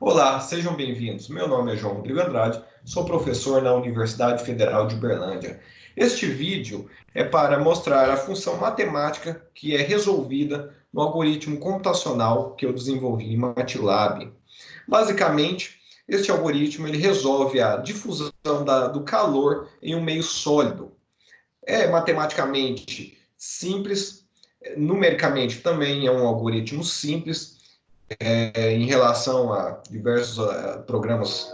Olá, sejam bem-vindos. Meu nome é João Rodrigo Andrade, sou professor na Universidade Federal de Uberlândia. Este vídeo é para mostrar a função matemática que é resolvida no algoritmo computacional que eu desenvolvi em MATLAB. Basicamente, este algoritmo ele resolve a difusão do calor em um meio sólido. É matematicamente simples, numericamente também é um algoritmo simples, em relação a diversos programas,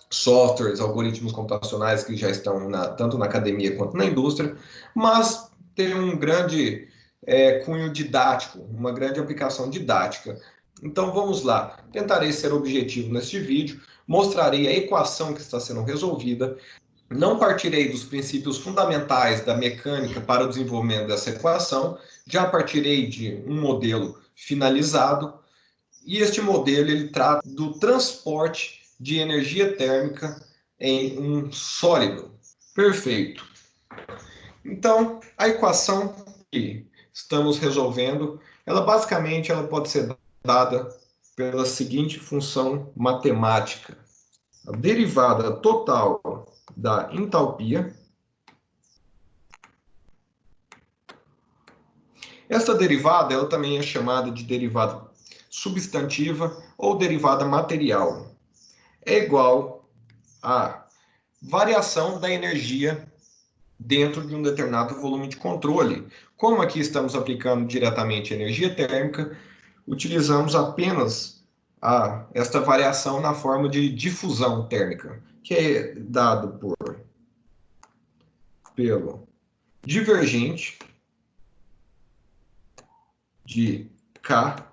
softwares, algoritmos computacionais que já estão tanto na academia quanto na indústria, mas tem um grande cunho didático, uma grande aplicação didática. Então vamos lá, tentarei ser objetivo neste vídeo, mostrarei a equação que está sendo resolvida, não partirei dos princípios fundamentais da mecânica para o desenvolvimento dessa equação, já partirei de um modelo finalizado, e este modelo ele trata do transporte de energia térmica em um sólido. Perfeito. Então, a equação que estamos resolvendo, ela basicamente pode ser dada pela seguinte função matemática. A derivada total da entalpia. Essa derivada ela também é chamada de derivada substantiva ou derivada material. É igual à variação da energia dentro de um determinado volume de controle. Como aqui estamos aplicando diretamente energia térmica, utilizamos apenas esta variação na forma de difusão térmica, que é dado pelo divergente de K,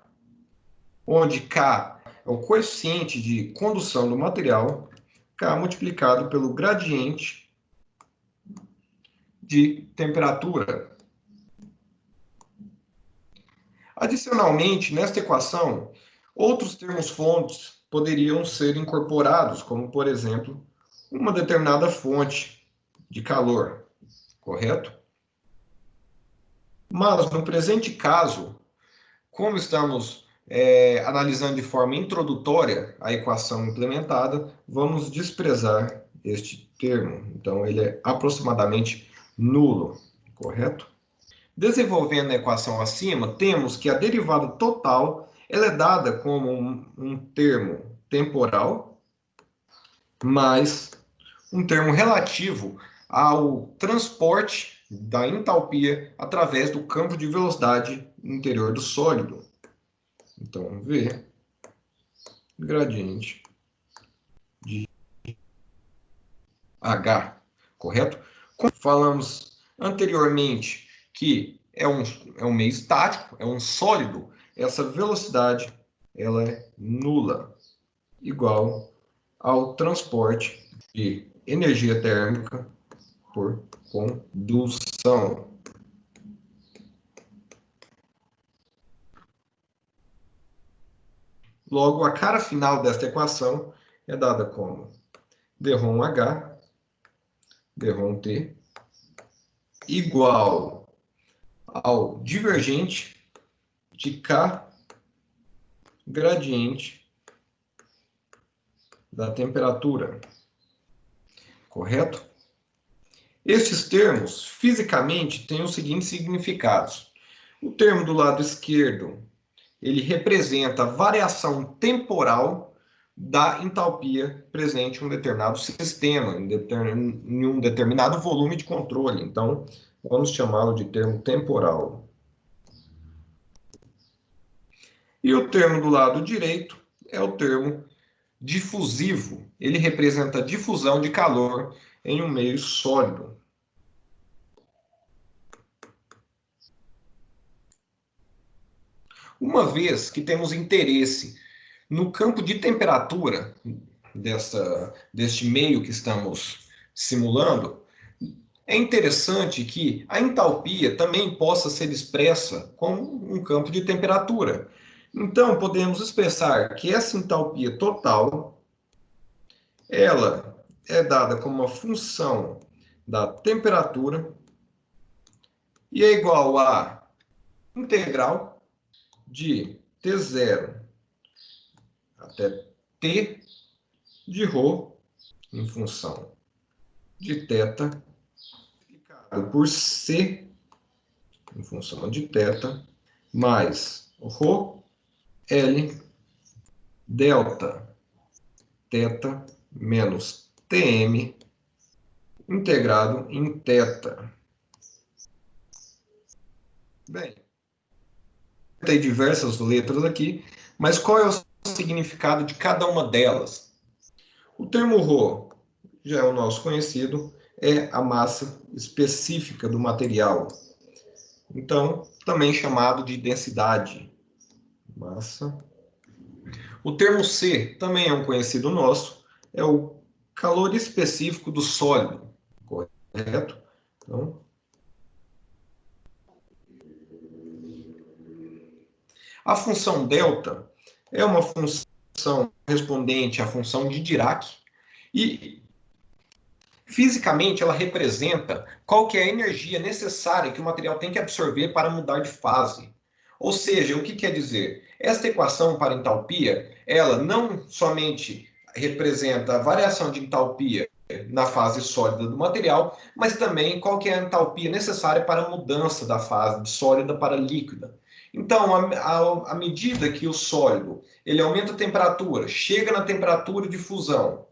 onde K é o coeficiente de condução do material, K multiplicado pelo gradiente de temperatura. Adicionalmente, nesta equação, outros termos fontes poderiam ser incorporados, como, por exemplo, uma determinada fonte de calor, correto? Mas, no presente caso, como estamos analisando de forma introdutória a equação implementada, vamos desprezar este termo. Então, ele é aproximadamente nulo, correto? Desenvolvendo a equação acima, temos que a derivada total ela é dada como um termo temporal mais um termo relativo ao transporte da entalpia através do campo de velocidade interior do sólido. Então, V gradiente de H, correto? Como falamos anteriormente que é um meio estático, é um sólido, essa velocidade ela é nula, igual ao transporte de energia térmica por condução. Logo, a cara final desta equação é dada como dρm H, dρm T, igual ao divergente de K gradiente da temperatura, correto? Estes termos, fisicamente, têm os seguintes significados. O termo do lado esquerdo, ele representa a variação temporal da entalpia presente em um determinado sistema, em um determinado volume de controle. Então, vamos chamá-lo de termo temporal. E o termo do lado direito é o termo difusivo. Ele representa a difusão de calor em um meio sólido. Uma vez que temos interesse no campo de temperatura deste meio que estamos simulando, é interessante que a entalpia também possa ser expressa como um campo de temperatura. Então, podemos expressar que essa entalpia total, ela é dada como uma função da temperatura e é igual a integral de T0 até T de ρ em função de θ, multiplicado por C em função de θ, mais ρ L delta θ menos Tm integrado em θ. Bem, tem diversas letras aqui, mas qual é o significado de cada uma delas? O termo ρ já é o nosso conhecido, é a massa específica do material. Então, também chamado de densidade. Massa. O termo C também é um conhecido nosso, é o calor específico do sólido, correto? Então, a função delta é uma função correspondente à função de Dirac e fisicamente ela representa qual que é a energia necessária que o material tem que absorver para mudar de fase. Ou seja, o que quer dizer? Esta equação para entalpia, ela não somente representa a variação de entalpia na fase sólida do material, mas também qual que é a entalpia necessária para a mudança da fase de sólida para líquida. Então, à medida que o sólido ele aumenta a temperatura, chega na temperatura de fusão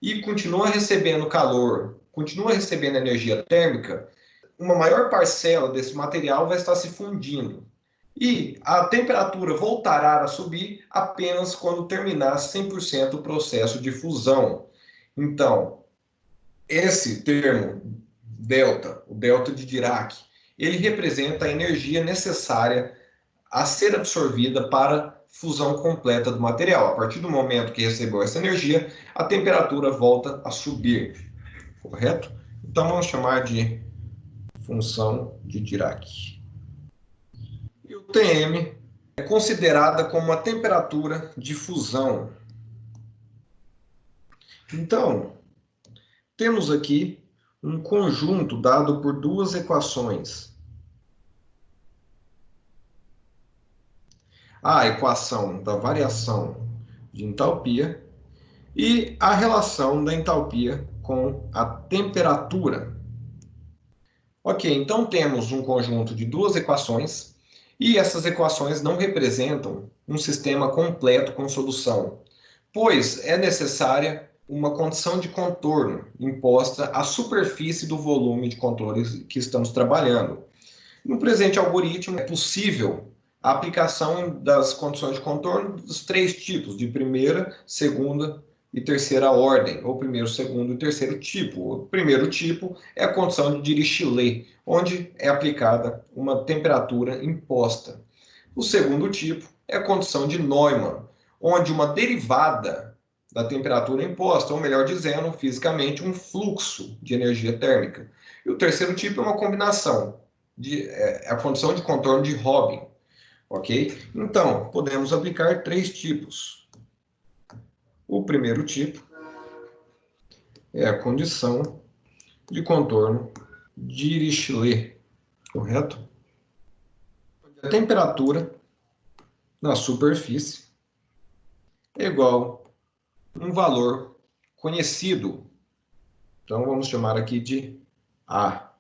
e continua recebendo calor, continua recebendo energia térmica, uma maior parcela desse material vai estar se fundindo. E a temperatura voltará a subir apenas quando terminar 100% o processo de fusão. Então, esse termo delta, o delta de Dirac, ele representa a energia necessária a ser absorvida para fusão completa do material. A partir do momento que recebeu essa energia, a temperatura volta a subir, correto? Então vamos chamar de função de Dirac. E o Tm é considerada como a temperatura de fusão. Então, temos aqui um conjunto dado por duas equações. A equação da variação de entalpia e a relação da entalpia com a temperatura. Ok, então temos um conjunto de duas equações e essas equações não representam um sistema completo com solução, pois é necessária uma condição de contorno imposta à superfície do volume de controle que estamos trabalhando. No presente algoritmo, é possível a aplicação das condições de contorno dos três tipos, de primeira, segunda e terceira ordem, ou primeiro, segundo e terceiro tipo. O primeiro tipo é a condição de Dirichlet, onde é aplicada uma temperatura imposta. O segundo tipo é a condição de Neumann, onde uma derivada da temperatura imposta, ou melhor dizendo, fisicamente, um fluxo de energia térmica. E o terceiro tipo é uma combinação, a condição de contorno de Robin. Ok? Então, podemos aplicar três tipos. O primeiro tipo é a condição de contorno Dirichlet, correto? A temperatura na superfície é igual a um valor conhecido. Então, vamos chamar aqui de A,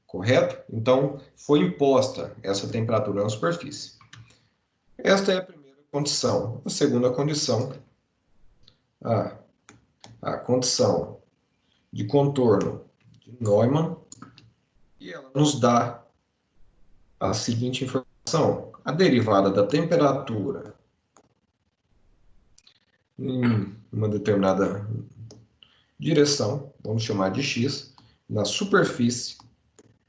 correto? Então, foi imposta essa temperatura na superfície. Esta é a primeira condição. A segunda condição, a condição de contorno de Neumann, e ela nos dá a seguinte informação: a derivada da temperatura em uma determinada direção, vamos chamar de x, na superfície,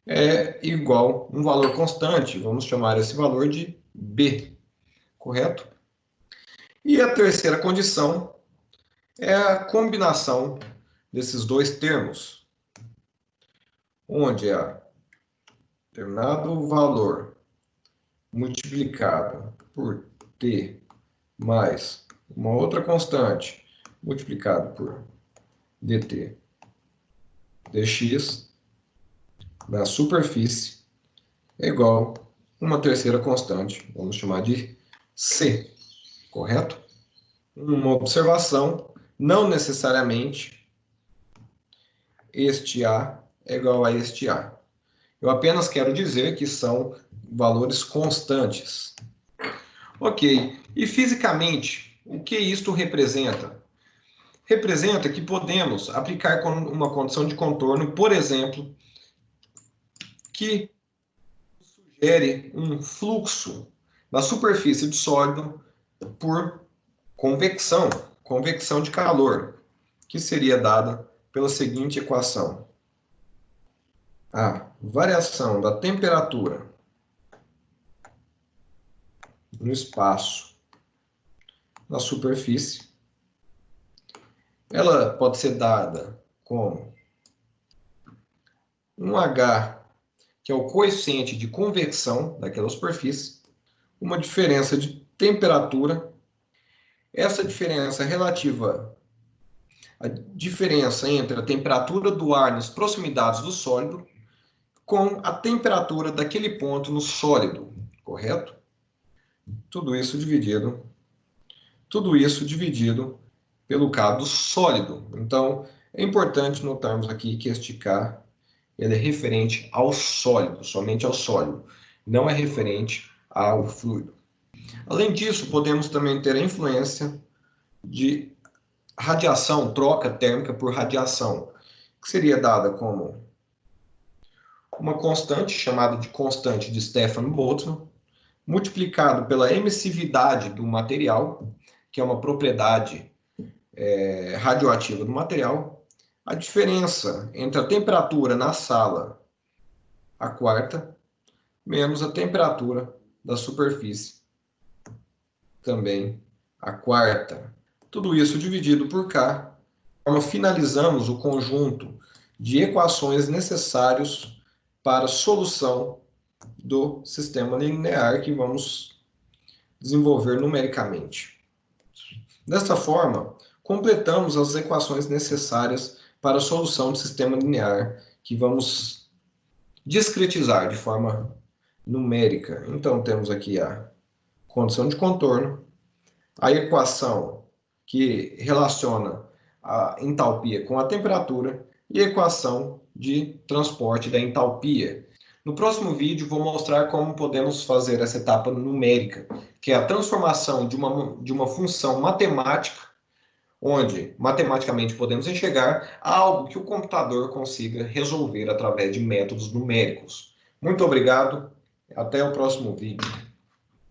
é igual a um valor constante, vamos chamar esse valor de b, correto? E a terceira condição é a combinação desses dois termos, onde é determinado valor multiplicado por t mais uma outra constante multiplicado por dt dx na superfície é igual a uma terceira constante, vamos chamar de c, correto? uma observação, não necessariamente este A é igual a este A. Eu apenas quero dizer que são valores constantes. Ok, e fisicamente, o que isto representa? Representa que podemos aplicar uma condição de contorno, por exemplo, que sugere um fluxo da superfície do sólido por convecção de calor, que seria dada pela seguinte equação. A variação da temperatura no espaço na superfície, ela pode ser dada como um H, que é o coeficiente de convecção daquela superfície, uma diferença de temperatura. Essa diferença relativa à diferença entre a temperatura do ar nas proximidades do sólido com a temperatura daquele ponto no sólido, correto? Tudo isso dividido pelo K do sólido. Então, é importante notarmos aqui que este K ele é referente ao sólido, somente ao sólido, não é referente ao fluido. Além disso, podemos também ter a influência de radiação, troca térmica por radiação, que seria dada como uma constante, chamada de constante de Stefan-Boltzmann, multiplicado pela emissividade do material, que é uma propriedade radioativa do material, a diferença entre a temperatura na sala, a quarta, menos a temperatura da superfície, também a quarta. Tudo isso dividido por K, finalizamos o conjunto de equações necessários para a solução do sistema linear que vamos desenvolver numericamente. Desta forma, completamos as equações necessárias para a solução do sistema linear que vamos discretizar de forma numérica. Então, temos aqui a condição de contorno, a equação que relaciona a entalpia com a temperatura e a equação de transporte da entalpia. No próximo vídeo, vou mostrar como podemos fazer essa etapa numérica, que é a transformação de uma função matemática, onde matematicamente podemos enxergar algo que o computador consiga resolver através de métodos numéricos. Muito obrigado, até o próximo vídeo.